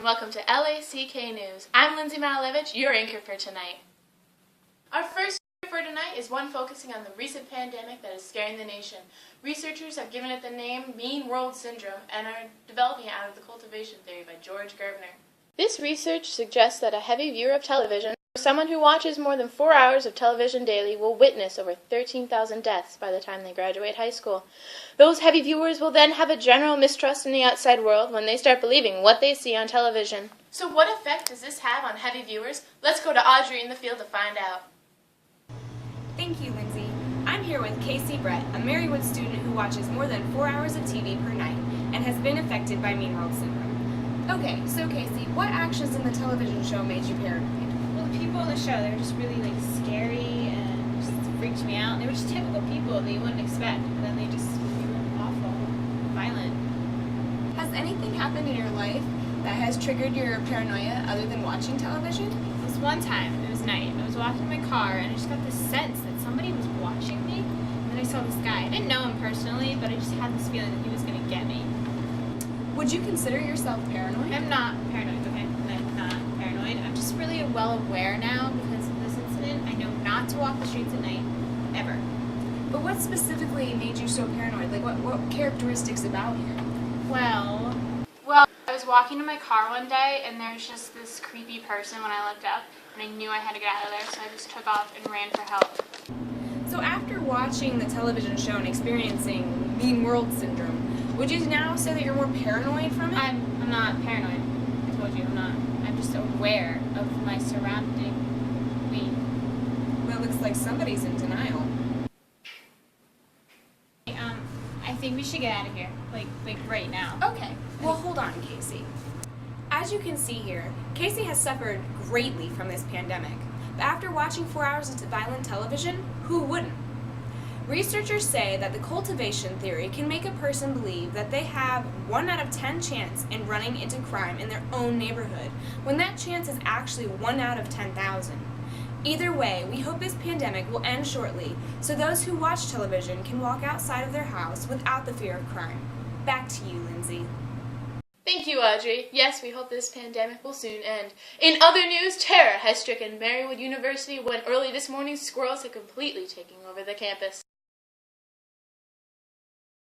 and welcome to LACK News. I'm Lindsay Malevich, your anchor for tonight. Our first story for tonight is one focusing on the recent pandemic that is scaring the nation. Researchers have given it the name Mean World Syndrome and are developing it out of the Cultivation Theory by George Gerbner. This research suggests that a heavy viewer of television, or someone who watches more than 4 hours of television daily, will witness over 13,000 deaths by the time they graduate high school. Those heavy viewers will then have a general mistrust in the outside world when they start believing what they see on television. So what effect does this have on heavy viewers? Let's go to Audrey in the field to find out. Thank you, Lindsay. I'm here with Casey Brett, a Marywood student who watches more than 4 hours of TV per night and has been affected by Mean World Syndrome. Okay, so Casey, what actions in the television show made you paranoid? Well, the people in the show, they were just really scary and just freaked me out. They were just typical people that you wouldn't expect, but then they just were awful, violent. Has anything happened in your life that has triggered your paranoia other than watching television? This one time, it was night, I was walking in my car and I just got this sense that somebody was watching me. And then I saw this guy. I didn't know him personally, but I just had this feeling that he was going to get me. Would you consider yourself paranoid? I'm not paranoid, okay? I'm not paranoid. I'm just really well aware now because of this incident. I know not to walk the streets at night, ever. But what specifically made you so paranoid? Like, what characteristics about you? Well, I was walking in my car one day and there was just this creepy person when I looked up and I knew I had to get out of there, so I just took off and ran for help. So after watching the television show and experiencing Mean World Syndrome, would you now say that you're more paranoid from it? I'm not paranoid. I told you I'm not. I'm just aware of my surrounding me. Well, it looks like somebody's in denial. I think we should get out of here, like right now. Okay. Well, hold on, Casey. As you can see here, Casey has suffered greatly from this pandemic. But after watching 4 hours of violent television, who wouldn't? Researchers say that the cultivation theory can make a person believe that they have 1 out of 10 chance in running into crime in their own neighborhood, when that chance is actually 1 out of 10,000. Either way, we hope this pandemic will end shortly, so those who watch television can walk outside of their house without the fear of crime. Back to you, Lindsay. Thank you, Audrey. Yes, we hope this pandemic will soon end. In other news, terror has stricken Marywood University when early this morning squirrels are completely taking over the campus.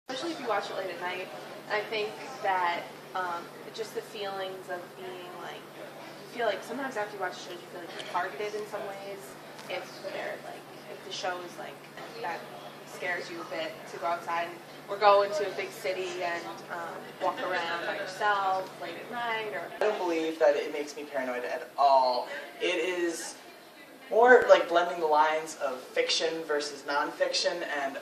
Especially if you watch it late at night, I think that just the feelings of being like, you feel like sometimes after you watch shows, you feel like you're targeted in some ways. If the show is like that scares you a bit to go outside or go into a big city and walk around by yourself late at night. I don't believe that it makes me paranoid at all. It is more like blending the lines of fiction versus nonfiction, and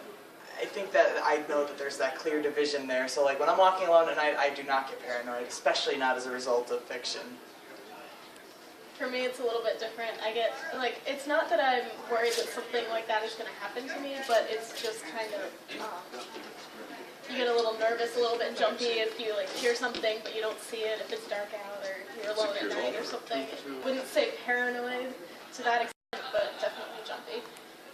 I think that I know that there's that clear division there. So like when I'm walking alone at night, I do not get paranoid, especially not as a result of fiction. For me, it's a little bit different. I get, it's not that I'm worried that something like that is going to happen to me, but it's just kind of, you get a little nervous, a little bit jumpy if you hear something but you don't see it, if it's dark out or you're alone at night or something. I wouldn't say paranoid to that extent, but definitely jumpy.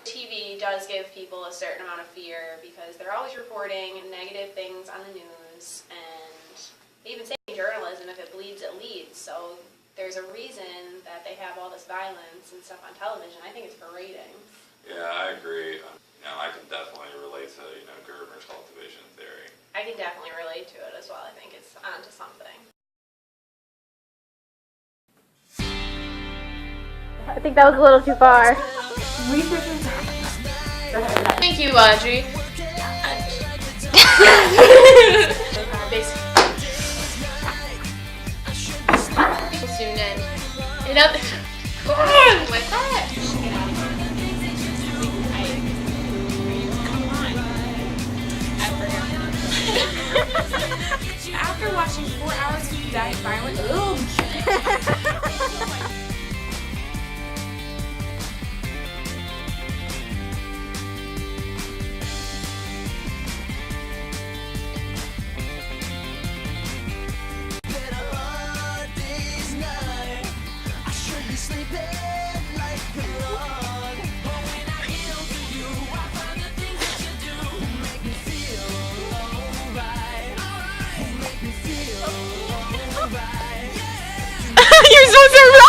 TV does give people a certain amount of fear because they're always reporting negative things on the news, and they even say in journalism, if it bleeds, it leads. So there's a reason that they have all this violence and stuff on television. I think it's for ratings. Yeah, I agree. I can definitely relate to Gerbner's cultivation theory. I can definitely relate to it as well. I think it's onto something. I think that was a little too far. Thank you, Audrey. Will soon end. What's that? After watching 4 hours of violent, don't serve